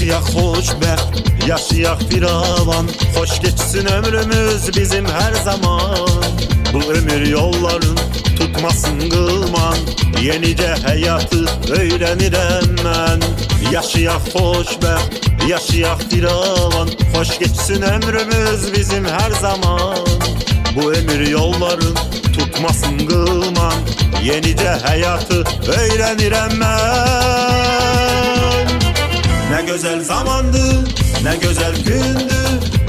Yaşayak xoşbəxt, yaşayak firavan, hoş geçsin ömrümüz bizim her zaman. Bu ömür yolların tutmasın qılman, yenice hayatı öğrenirəm mən. Yaşayak xoşbəxt, yaşayak firavan, hoş geçsin ömrümüz bizim her zaman. Bu ömür yolların tutmasın qılman, yenice hayatı öğrenirəm mən. Ne güzel zamandı, ne güzel gündü,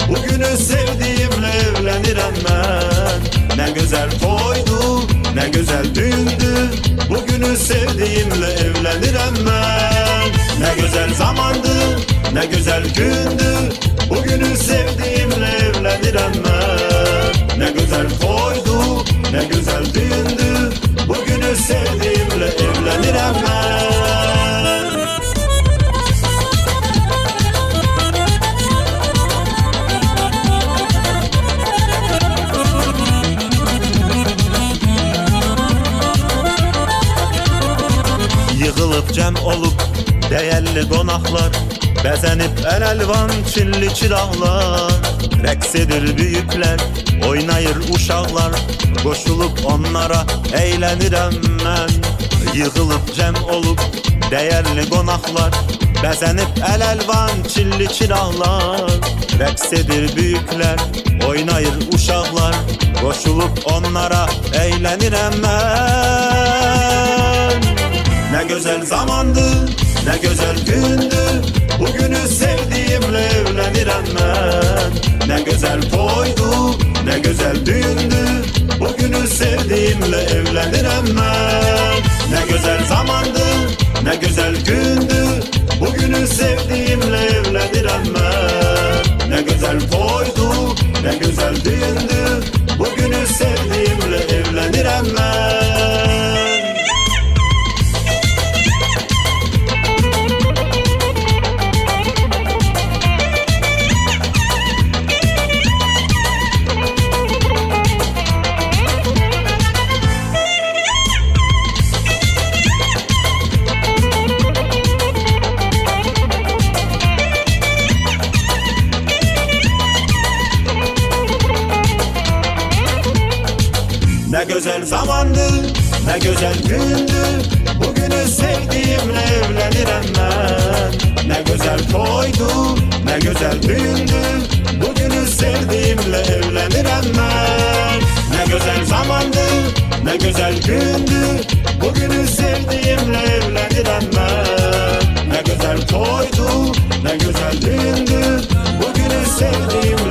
bugünü sevdiğimle evlenirəm mən. Ne güzel toydu, ne güzel dündü, bugünü sevdiğimle evlenirəm mən. Ne güzel zamandı, ne güzel gündü, bugünü sevdiğimle evlenirəm mən. Ne güzel toydu, ne güzel dündü, bugünü sevdiğimle evlenirəm mən. Yığılıb cəm olub dəyərli qonaqlar, bəzənib əl-əlvan çilli çıraqlar. Rəqs edir büyüklər, oynayır uşaqlar, qoşulub onlara əylənirəm mən. Yığılıb cəm olub dəyərli qonaqlar, bəzənib əl-əlvan çilli çıraqlar. Rəqs edir büyüklər, oynayır uşaqlar, qoşulub onlara əylənirəm mən. Ne güzel zamandı, ne güzel gündü, bugünü sevdiğimle evlenirəm mən. Ne güzel toydu, ne güzel dündü, bugünü sevdiğimle evlenirəm mən. Ne güzel zamandı, ne güzel gündü, bugünü sevdiğimle evlenirəm mən. Ne güzel toydu, ne güzel dündü, bugünü sevdiğimle evlenirəm mən. Ne güzel zamandı, ne güzel gündü, bugünü sevdiğimle evlenirəm mən. Ne güzel toydu, ne güzel dündü, bugünü sevdiğimle evlenirəm mən. Ne güzel zamandı, ne güzel gündü, bugünü sevdiğimle evlenirəm mən. Ne güzel toydu, ne güzel dündü, bugünü sevdiğimle